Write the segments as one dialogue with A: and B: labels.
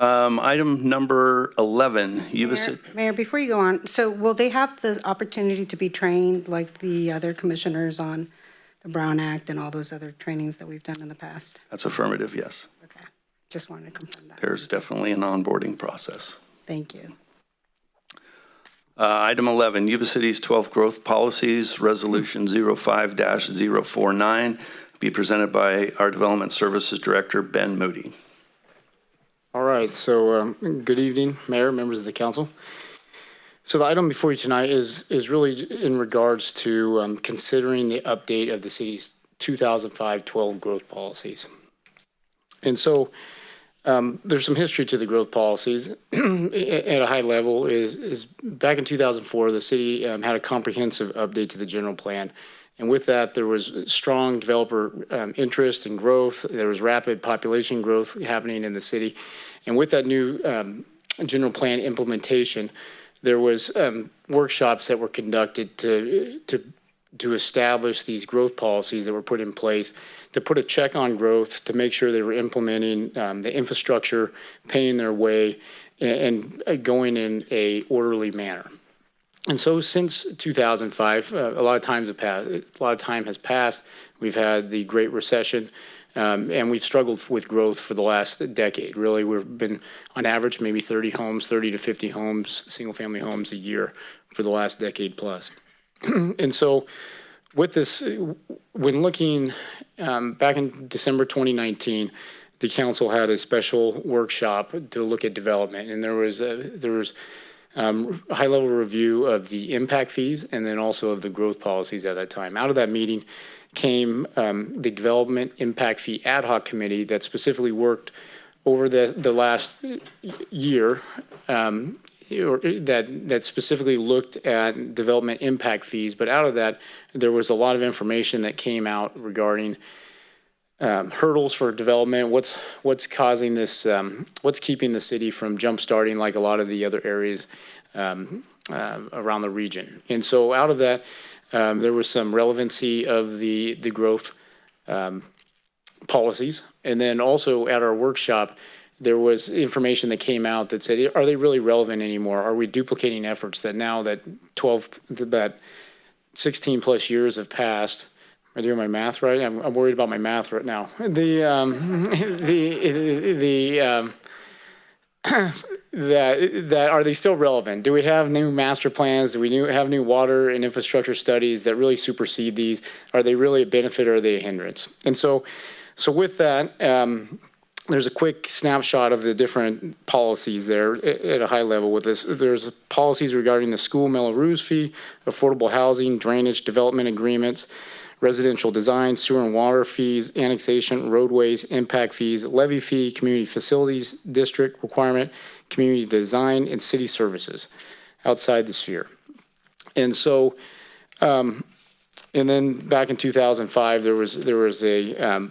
A: Item number 11, Yuba City.
B: Mayor, before you go on, so will they have the opportunity to be trained like the other commissioners on the Brown Act and all those other trainings that we've done in the past?
A: That's affirmative, yes.
B: Okay, just wanted to confirm that.
A: There's definitely an onboarding process.
B: Thank you.
A: Item 11, Yuba City's 12 growth policies, Resolution 05-049, be presented by our Development Services Director, Ben Moody.
C: All right, so good evening, Mayor, members of the council. So the item before you tonight is really in regards to considering the update of the city's 2005-12 growth policies. And so there's some history to the growth policies. At a high level is back in 2004, the city had a comprehensive update to the general plan. And with that, there was strong developer interest and growth. There was rapid population growth happening in the city. And with that new general plan implementation, there was workshops that were conducted to establish these growth policies that were put in place to put a check on growth, to make sure they were implementing the infrastructure, paying their way, and going in a orderly manner. And so since 2005, a lot of time has passed. We've had the Great Recession, and we've struggled with growth for the last decade. Really, we've been on average maybe 30 to 50 homes, single family homes a year for the last decade plus. And so with this, when looking back in December 2019, the council had a special workshop to look at development, and there was a high-level review of the impact fees and then also of the growth policies at that time. Out of that meeting came the Development Impact Fee Ad Hoc Committee that specifically worked over the last year that specifically looked at development impact fees. But out of that, there was a lot of information that came out regarding hurdles for development, what's causing this, what's keeping the city from jump-starting like a lot of the other areas around the region. And so out of that, there was some relevancy of the growth policies. And then also at our workshop, there was information that came out that said, are they really relevant anymore? Are we duplicating efforts that now that 16 plus years have passed? Am I doing my math right? I'm worried about my math right now. That are they still relevant? Do we have new master plans? Do we have new water and infrastructure studies that really supersede these? Are they really a benefit or are they a hindrance? And so with that, there's a quick snapshot of the different policies there at a high level with this. There's policies regarding the school Melrose fee, affordable housing, drainage, development agreements, residential design, sewer and water fees, annexation, roadways, impact fees, levy fee, community facilities, district requirement, community design, and city services outside the sphere. And so, and then back in 2005, there was a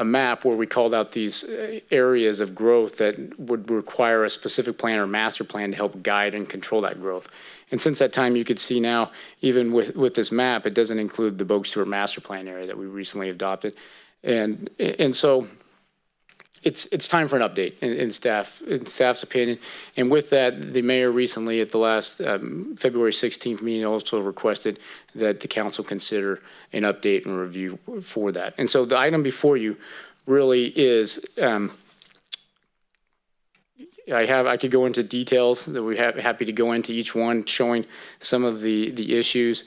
C: map where we called out these areas of growth that would require a specific plan or master plan to help guide and control that growth. And since that time, you could see now, even with this map, it doesn't include the Bogue Stewart master plan area that we recently adopted. And so it's time for an update in staff's opinion. And with that, the mayor recently at the last February 16th meeting also requested that the council consider an update and review for that. And so the item before you really is, I could go into details that we're happy to go into each one, showing some of the issues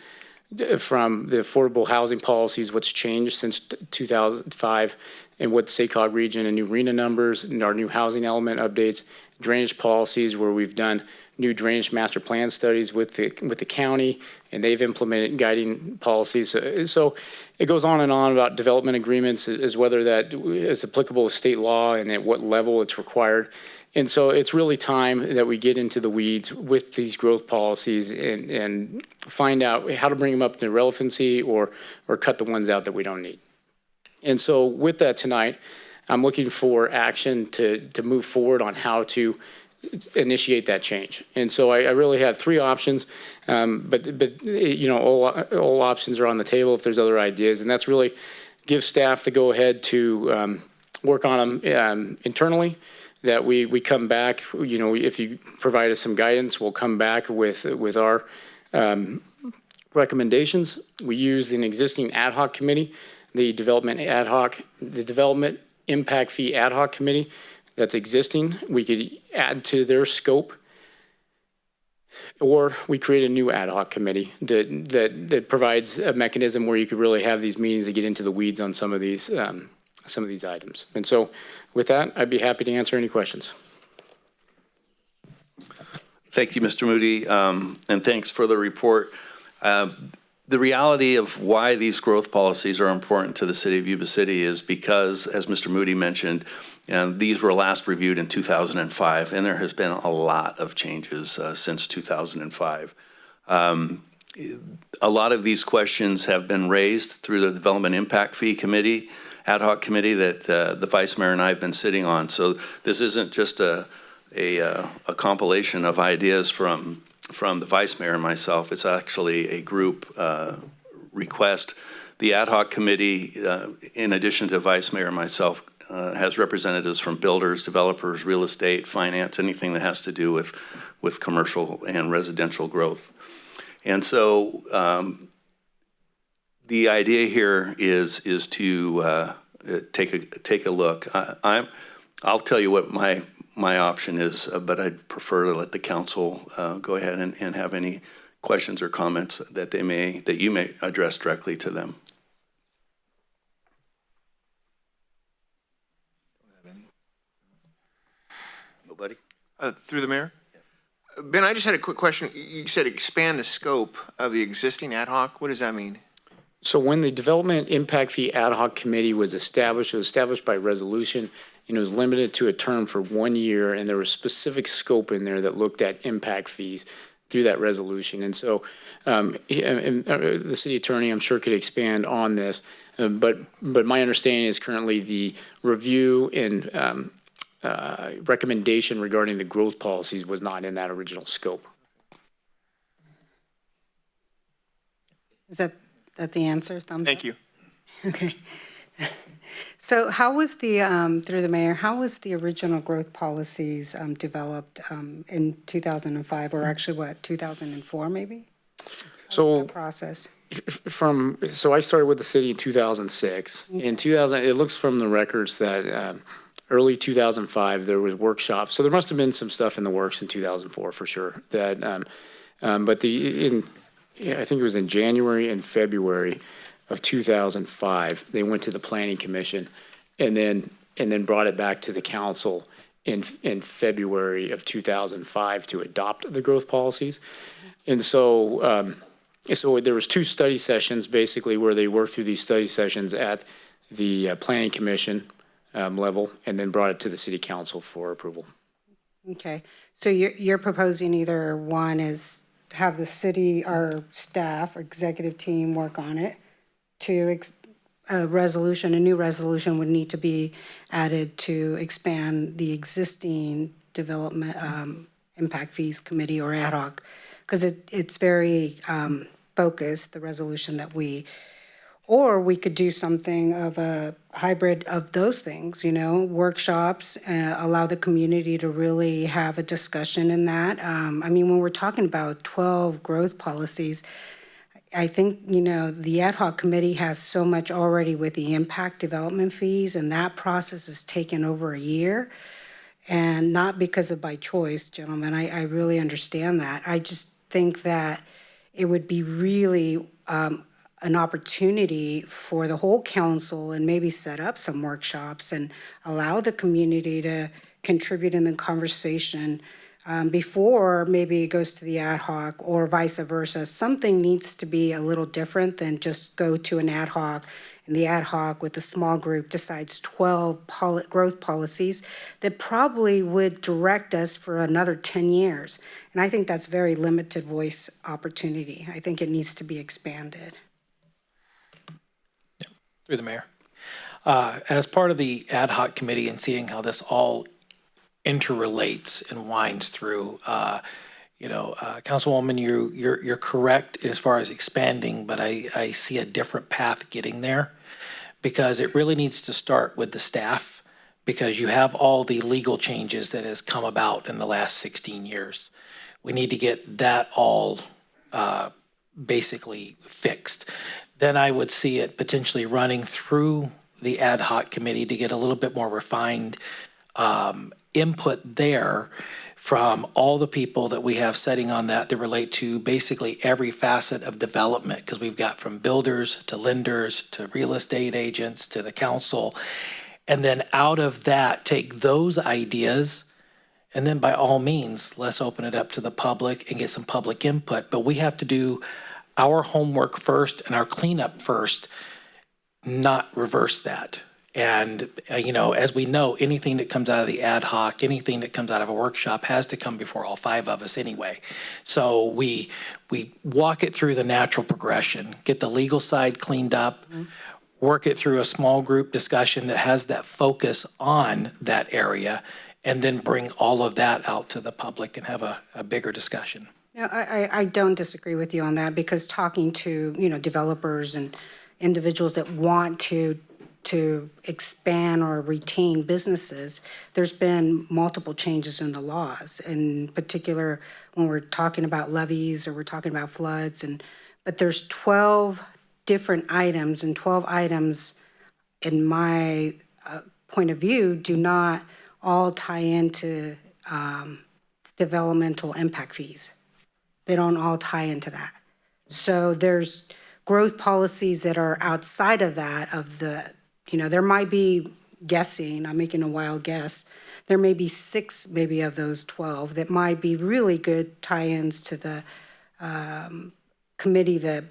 C: from the affordable housing policies, what's changed since 2005, and what SACOG region and new RENA numbers and our new housing element updates, drainage policies where we've done new drainage master plan studies with the county, and they've implemented guiding policies. So it goes on and on about development agreements, as whether that is applicable to state law and at what level it's required. And so it's really time that we get into the weeds with these growth policies and find out how to bring them up to relevancy or cut the ones out that we don't need. And so with that tonight, I'm looking for action to move forward on how to initiate that change. And so I really have three options, but you know, all options are on the table if there's other ideas, and that's really give staff the go ahead to work on them internally, that we come back, if you provide us some guidance, we'll come back with our recommendations. We use an existing ad hoc committee, the Development Impact Fee Ad hoc Committee that's existing. We could add to their scope, or we create a new ad hoc committee that provides a mechanism where you could really have these meetings to get into the weeds on some of these items. And so with that, I'd be happy to answer any questions.
A: Thank you, Mr. Moody, and thanks for the report. The reality of why these growth policies are important to the city of Yuba City is because, as Mr. Moody mentioned, these were last reviewed in 2005, and there has been a lot of changes since 2005. A lot of these questions have been raised through the Development Impact Fee Committee, ad hoc committee that the Vice Mayor and I have been sitting on. So this isn't just a compilation of ideas from the Vice Mayor and myself. It's actually a group request. The ad hoc committee, in addition to Vice Mayor and myself, has representatives from builders, developers, real estate, finance, anything that has to do with commercial and residential growth. And so the idea here is to take a look. I'll tell you what my option is, but I'd prefer to let the council go ahead and have any questions or comments that you may address directly to them. Nobody?
D: Through the mayor? Ben, I just had a quick question. You said expand the scope of the existing ad hoc. What does that mean?
C: So when the Development Impact Fee Ad hoc Committee was established, it was established by resolution, and it was limited to a term for 1 year, and there was specific scope in there that looked at impact fees through that resolution. And so the city attorney, I'm sure, could expand on this, but my understanding is currently the review and recommendation regarding the growth policies was not in that original scope.
B: Is that the answer? Thumbs up?
D: Thank you.
B: Okay. So how was the, through the mayor, how was the original growth policies developed in 2005, or actually what, 2004 maybe?
C: So
B: That process.
C: So I started with the city in 2006. In 2000, it looks from the records that early 2005 there was workshops. So there must have been some stuff in the works in 2004 for sure. That, but I think it was in January and February of 2005, they went to the Planning Commission, and then brought it back to the council in February of 2005 to adopt the growth policies. And so there was 2 study sessions basically where they worked through these study sessions at the Planning Commission level, and then brought it to the City Council for approval.
B: Okay. So you're proposing either one is have the city, our staff, executive team work on it, to a new resolution would need to be added to expand the existing Development Impact Fees Committee or ad hoc, because it's very focused, the resolution that or we could do something of a hybrid of those things, workshops, allow the community to really have a discussion in that. I mean, when we're talking about 12 growth policies, I think, the ad hoc committee has so much already with the impact development fees, and that process has taken over a year. And not because of by choice, gentlemen, I really understand that. I just think that it would be really an opportunity for the whole council and maybe set up some workshops and allow the community to contribute in the conversation before maybe it goes to the ad hoc or vice versa. Something needs to be a little different than just go to an ad hoc, and the ad hoc with a small group decides 12 growth policies that probably would direct us for another 10 years. And I think that's very limited voice opportunity. I think it needs to be expanded.
E: Through the mayor. As part of the ad hoc committee and seeing how this all interrelates and winds through, Councilwoman, you're correct as far as expanding, but I see a different path getting there, because it really needs to start with the staff because you have all the legal changes that has come about in the last 16 years. We need to get that all basically fixed. Then I would see it potentially running through the ad hoc committee to get a little bit more refined input there from all the people that we have setting on that relate to basically every facet of development, because we've got from builders to lenders to real estate agents to the council. And then out of that, take those ideas, and then by all means, let's open it up to the public and get some public input. But we have to do our homework first and our cleanup first, not reverse that. And, as we know, anything that comes out of the ad hoc, anything that comes out of a workshop has to come before all five of us anyway. So we walk it through the natural progression, get the legal side cleaned up, work it through a small group discussion that has that focus on that area, and then bring all of that out to the public and have a bigger discussion.
B: No, I don't disagree with you on that, because talking to, developers and individuals that want to expand or retain businesses, there's been multiple changes in the laws, in particular when we're talking about levees or we're talking about floods, but there's 12 different items, and 12 items, in my point of view, do not all tie into developmental impact fees. They don't all tie into that. So there's growth policies that are outside of that, there might be, guessing, I'm making a wild guess, there may be 6 maybe of those 12 that might be really good tie-ins to the committee that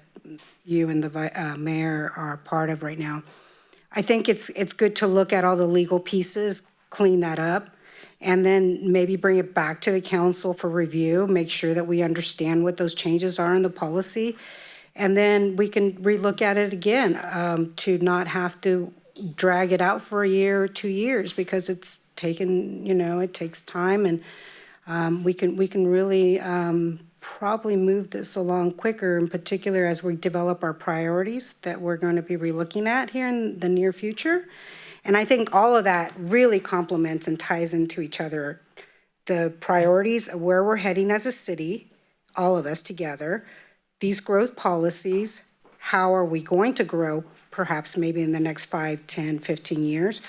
B: you and the mayor are part of right now. I think it's good to look at all the legal pieces, clean that up, and then maybe bring it back to the council for review, make sure that we understand what those changes are in the policy, and then we can relook at it again to not have to drag it out for a year or 2 years, because it's taken, it takes time, and we can really probably move this along quicker, in particular as we develop our priorities that we're going to be relooking at here in the near future. And I think all of that really complements and ties into each other. The priorities of where we're heading as a city, all of us together, these growth policies, how are we going to grow, perhaps maybe in the next 5, 10, 15 years,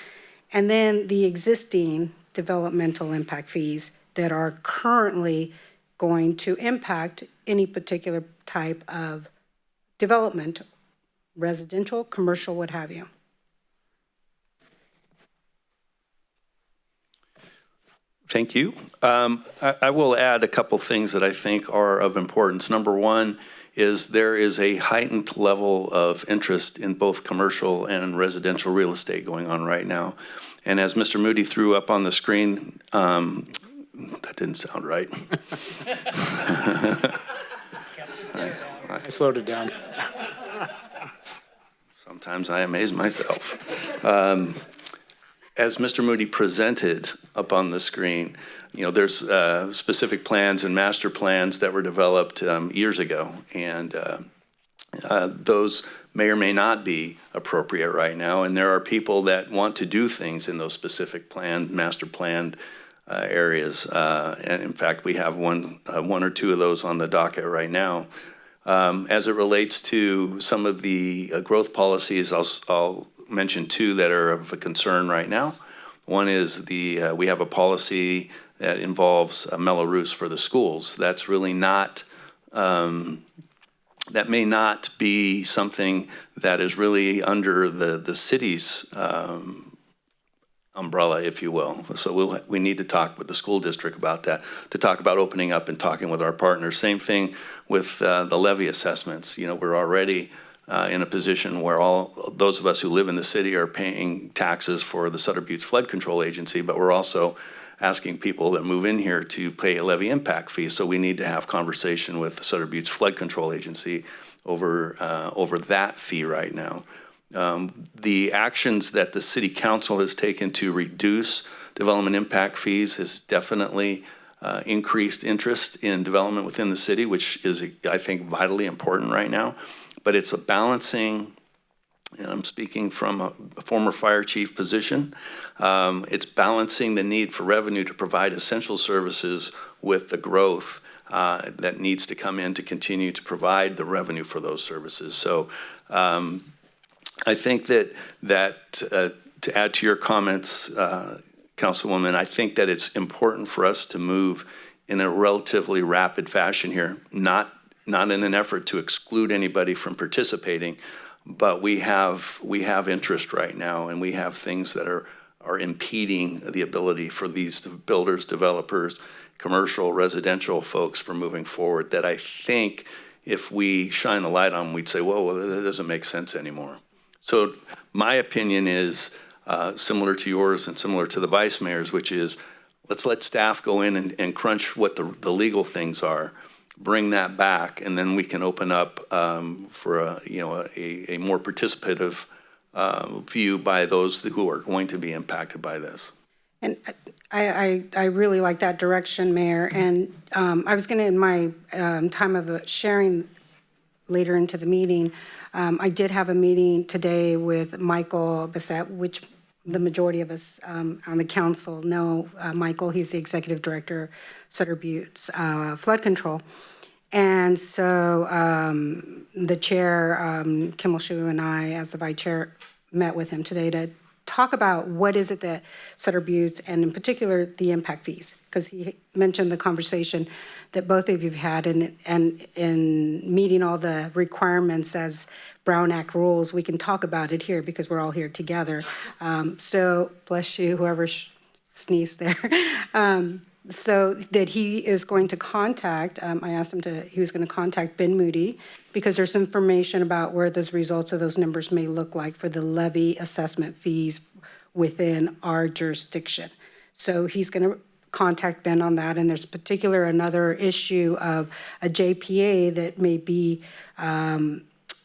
B: and then the existing developmental impact fees that are currently going to impact any particular type of development, residential, commercial, what have you.
A: Thank you. I will add a couple things that I think are of importance. Number one is there is a heightened level of interest in both commercial and residential real estate going on right now. And as Mr. Moody threw up on the screen, that didn't sound right.
C: I slowed it down.
A: Sometimes I amaze myself. As Mr. Moody presented up on the screen, there's specific plans and master plans that were developed years ago, and those may or may not be appropriate right now. And there are people that want to do things in those specific master planned areas. And in fact, we have one or two of those on the docket right now. As it relates to some of the growth policies, I'll mention two that are of a concern right now. One is we have a policy that involves mellow roofs for the schools. That's really not, that may not be something that is really under the city's umbrella, if you will. So we need to talk with the school district about that, to talk about opening up and talking with our partners. Same thing with the levy assessments. We're already in a position where all those of us who live in the city are paying taxes for the Sutter Buttes Flood Control Agency, but we're also asking people that move in here to pay a levy impact fee. So we need to have conversation with the Sutter Buttes Flood Control Agency over that fee right now. The actions that the city council has taken to reduce development impact fees has definitely increased interest in development within the city, which is, I think, vitally important right now. But it's a balancing and I'm speaking from a former fire chief position. It's balancing the need for revenue to provide essential services with the growth that needs to come in to continue to provide the revenue for those services. So I think that to add to your comments, Councilwoman, I think that it's important for us to move in a relatively rapid fashion here, not in an effort to exclude anybody from participating, but we have interest right now, and we have things that are impeding the ability for these builders, developers, commercial, residential folks from moving forward, that I think if we shine a light on, we'd say, well, that doesn't make sense anymore. So my opinion is similar to yours and similar to the vice mayor's, which is let's let staff go in and crunch what the legal things are, bring that back, and then we can open up for a more participative view by those who are going to be impacted by this.
B: And I really like that direction, Mayor. And I was going to, in my time of sharing later into the meeting, I did have a meeting today with Michael Bissett, which the majority of us on the council know Michael. He's the executive director, Sutter Butte's flood control. And so the chair, Kimmel Shu, and I, as the vice chair, met with him today to talk about what is it that Sutter Butte's, and in particular, the impact fees, because he mentioned the conversation that both of you have had, and in meeting all the requirements as Brown Act rules, we can talk about it here because we're all here together. So bless you, whoever sneezed there. So that he is going to contact, I asked him he was going to contact Ben Moody, because there's information about where those results of those numbers may look like for the levy assessment fees within our jurisdiction. So he's going to contact Ben on that, and there's another issue of a JPA that may be,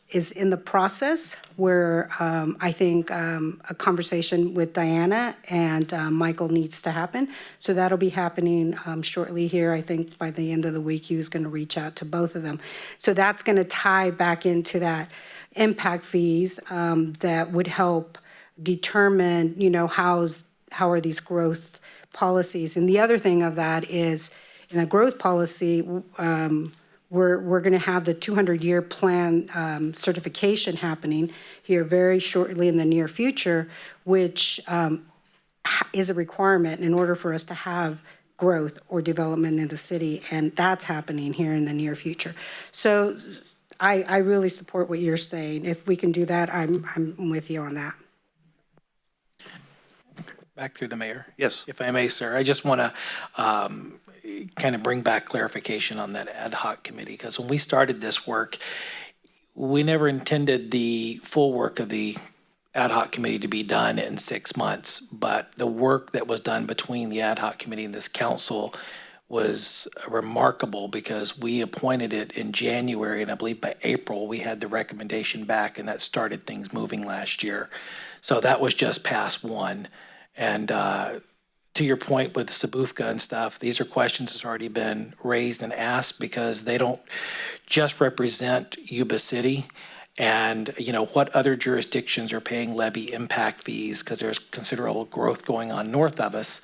B: is in the process where I think a conversation with Diana and Michael needs to happen. So that'll be happening shortly here. I think by the end of the week, he was going to reach out to both of them. So that's going to tie back into that impact fees that would help determine, how are these growth policies. And the other thing of that is in the growth policy, we're going to have the 200-year plan certification happening here very shortly in the near future, which is a requirement in order for us to have growth or development in the city, and that's happening here in the near future. So I really support what you're saying. If we can do that, I'm with you on that.
E: Back through the mayor.
A: Yes.
E: If I may, sir, I just want to kind of bring back clarification on that ad hoc committee, because when we started this work, we never intended the full work of the ad hoc committee to be done in 6 months, but the work that was done between the ad hoc committee and this council was remarkable, because we appointed it in January, and I believe by April we had the recommendation back, and that started things moving last year. So that was just pass one. And to your point with Sabufka and stuff, these are questions that's already been raised and asked, because they don't just represent Yuba City. And, what other jurisdictions are paying levy impact fees, because there's considerable growth going on north of us.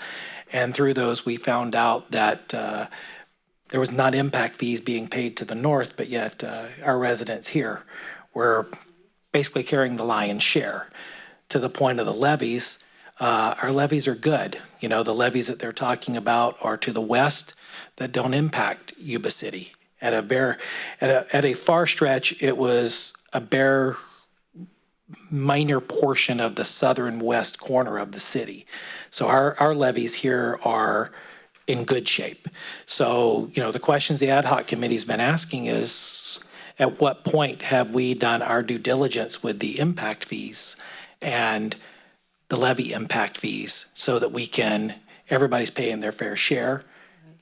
E: And through those, we found out that there was not impact fees being paid to the north, but yet our residents here were basically carrying the lion's share. To the point of the levies, our levies are good. The levies that they're talking about are to the west that don't impact Yuba City. At a far stretch, it was a bare minor portion of the southern west corner of the city. So our levies here are in good shape. So, the questions the ad hoc committee's been asking is, at what point have we done our due diligence with the impact fees and the levy impact fees, so that everybody's paying their fair share,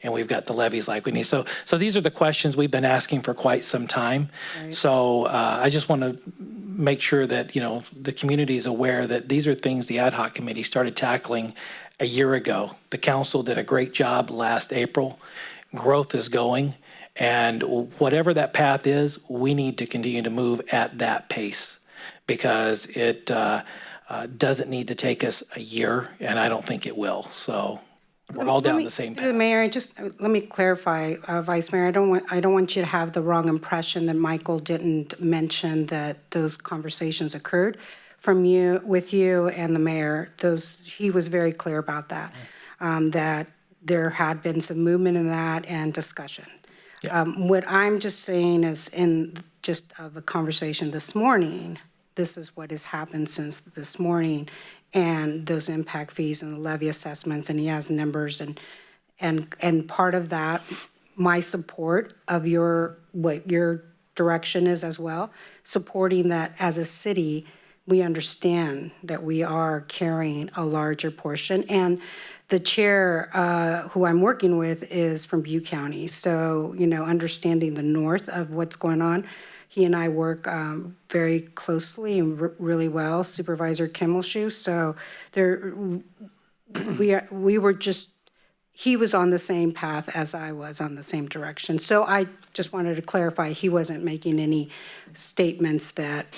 E: and we've got the levies like we need. So these are the questions we've been asking for quite some time. Right. So I just want to make sure that, the community is aware that these are things the ad hoc committee started tackling a year ago. The council did a great job last April. Growth is going, and whatever that path is, we need to continue to move at that pace, because it doesn't need to take us a year, and I don't think it will. So we're all down the same path.
B: Mayor, let me clarify, Vice Mayor, I don't want you to have the wrong impression that Michael didn't mention that those conversations occurred with you and the mayor. He was very clear about that, that there had been some movement in that and discussion. What I'm just saying is in just of a conversation this morning, this is what has happened since this morning, and those impact fees and the levy assessments, and he has numbers, and part of that, my support of what your direction is as well, supporting that as a city, we understand that we are carrying a larger portion, and the chair who I'm working with is from Butte County, so, understanding the north of what's going on, he and I work very closely and really well, Supervisor Kimmelshoe. So he was on the same path as I was, on the same direction. So I just wanted to clarify, he wasn't making any statements that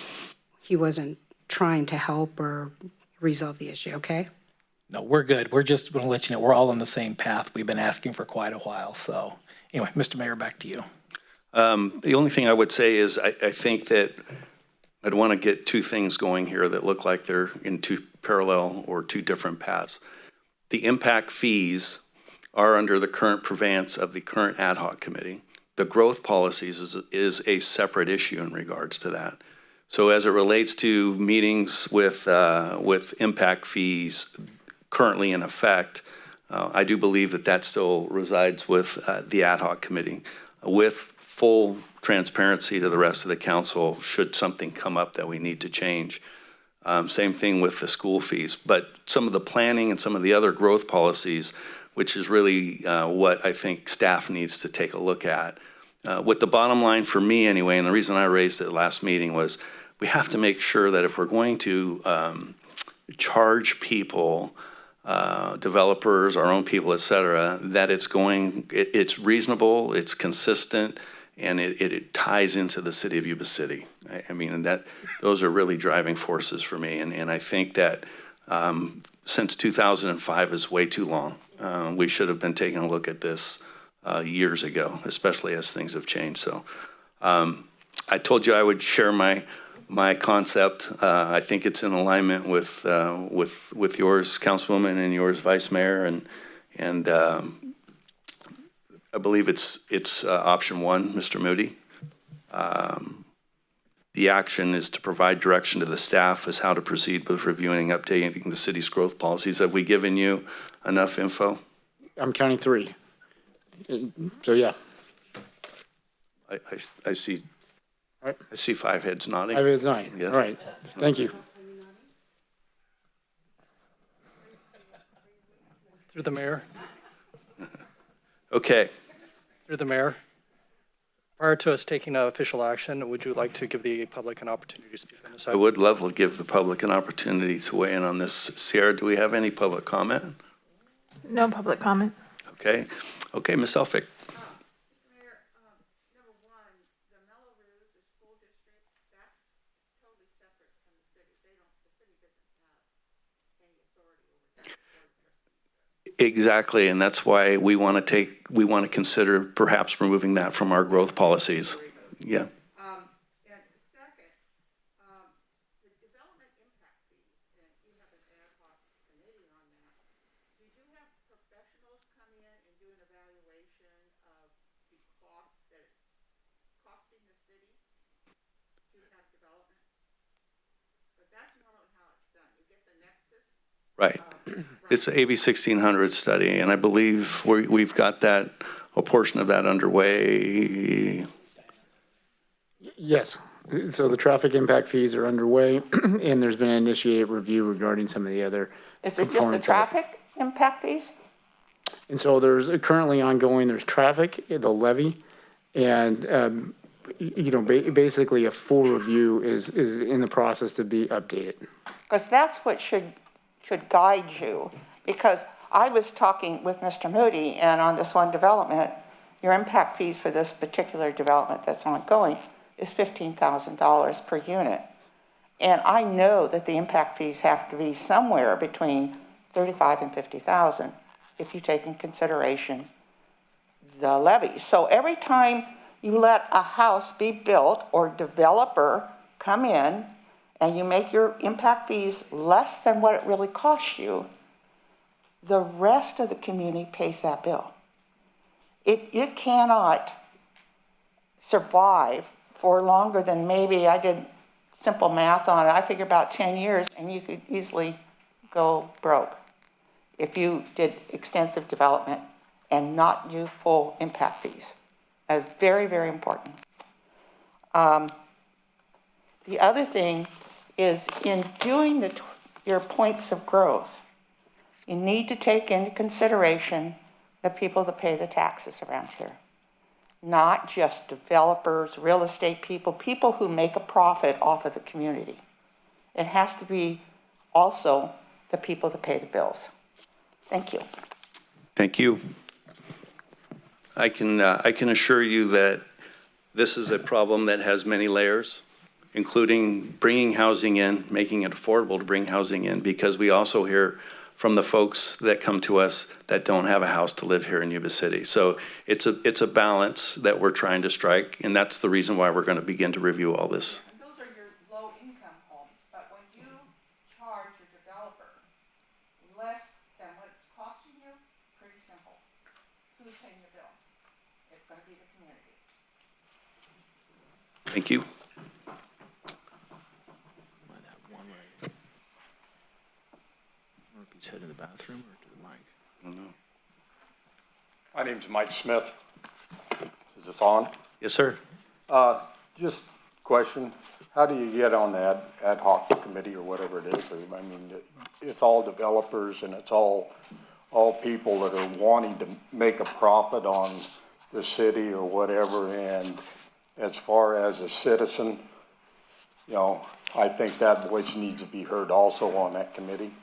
B: he wasn't trying to help or resolve the issue, okay?
E: No, we're good. We're just going to let you know, we're all on the same path. We've been asking for quite a while. So anyway, Mr. Mayor, back to you.
A: The only thing I would say is I think that I'd want to get two things going here that look like they're in two parallel or two different paths. The impact fees are under the current purveyance of the current ad hoc committee. The growth policies is a separate issue in regards to that. So as it relates to meetings with impact fees currently in effect, I do believe that still resides with the ad hoc committee, with full transparency to the rest of the council should something come up that we need to change. Same thing with the school fees, but some of the planning and some of the other growth policies, which is really what I think staff needs to take a look at. With the bottom line for me anyway, and the reason I raised it last meeting was we have to make sure that if we're going to charge people, developers, our own people, et cetera, that it's reasonable, it's consistent, and it ties into the city of Yuba City. I mean, and those are really driving forces for me. And I think that since 2005 is way too long. We should have been taking a look at this years ago, especially as things have changed. So I told you I would share my concept. I think it's in alignment with yours, Councilwoman, and yours, Vice Mayor, and I believe it's option one, Mr. Moody. The action is to provide direction to the staff as how to proceed with reviewing and updating the city's growth policies. Have we given you enough info?
C: I'm counting 3. So yeah.
A: I see.
C: All right.
A: I see 5 heads nodding.
C: 5 is 9.
A: Yes.
C: All right. Thank you.
F: Through the mayor.
A: Okay.
F: Through the mayor. Prior to us taking official action, would you like to give the public an opportunity to speak on this
A: I
F: item?
A: would love to give the public an opportunity to weigh in on this. Sierra, do we have any public comment?
G: No public comment.
A: Okay. Okay, Ms. Elphick. Exactly, and that's why we want to consider perhaps removing that from our growth policies. Yeah.
B: And second, the development impact fees, and you have an ad hoc committee on that. We do have professionals come in and do an evaluation of the cost that it's costing the city to have development. But that's normally how it's done. You get the nexus.
A: Right. It's the AB 1600 study, and I believe we've got a portion of that underway.
C: Yes. So the traffic impact fees are underway, and there's been an initiated review regarding some of the other
H: Is it just the
C: components of it.
H: traffic impact fees?
C: And so there's currently ongoing, there's traffic, the levy, and, basically a full review is in the process to be updated.
H: Because that's what should guide you. Because I was talking with Mr. Moody, and on this one development, your impact fees for this particular development that's ongoing is $15,000 per unit. And I know that the impact fees have to be somewhere between 35 and 50,000 if you take in consideration the levy. So every time you let a house be built or developer come in and you make your impact fees less than what it really costs you, the rest of the community pays that bill. It cannot survive for longer than maybe, I did simple math on it, I figure about 10 years, and you could easily go broke if you did extensive development and not do full impact fees. That's very, very important. The other thing is in doing your points of growth, you need to take into consideration the people that pay the taxes around here. Not just developers, real estate people, people who make a profit off of the community. It has to be also the people that pay the bills. Thank you.
A: Thank you. I can assure you that this is a problem that has many layers, including bringing housing in, making it affordable to bring housing in, because we also hear from the folks that come to us that don't have a house to live here in Yuba City. So it's a balance that we're trying to strike, and that's the reason why we're going to begin to review all this.
H: Those are your low-income homes, but when you charge your developer less than what it's costing you, pretty simple. Who's paying the bill? It's going to be the community.
A: Thank you.
I: He's heading to the bathroom or to the mic?
A: I don't know.
J: My name's Mike Smith. Is this on?
A: Yes, sir.
J: Just question, how do you get on the ad hoc committee or whatever it is? I mean, it's all developers and it's all people that are wanting to make a profit on the city or whatever. And as far as a citizen, you know, I think that voice needs to be heard also on that committee.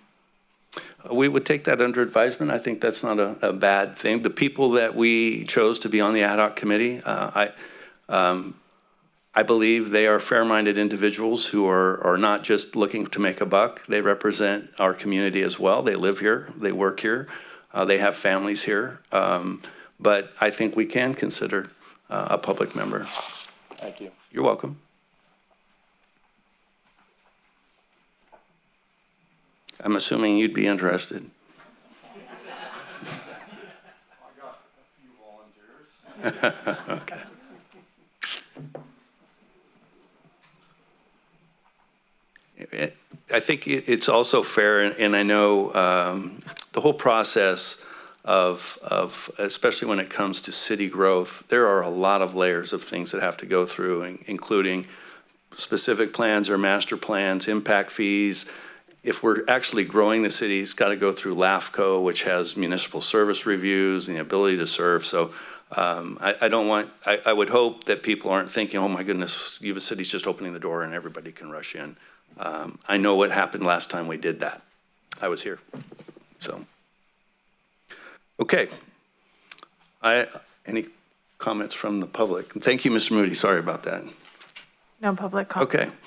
A: We would take that under advisement. I think that's not a bad thing. The people that we chose to be on the ad hoc committee, I believe they are fair-minded individuals who are not just looking to make a buck. They represent our community as well. They live here, they work here, they have families here. But I think we can consider a public member.
J: Thank you.
A: You're welcome. I'm assuming you'd be interested.
J: I got a few volunteers.
A: Okay. I think it's also fair, and I know the whole process of especially when it comes to city growth, there are a lot of layers of things that have to go through, including specific plans or master plans, impact fees. If we're actually growing the city, it's got to go through LAFCO, which has municipal service reviews and the ability to serve. So I would hope that people aren't thinking, oh my goodness, Yuba City's just opening the door and everybody can rush in. I know what happened last time we did that. I was here. So, okay. Any comments from the public? Thank you, Mr. Moody. Sorry about that.
G: No public comment.
A: Okay.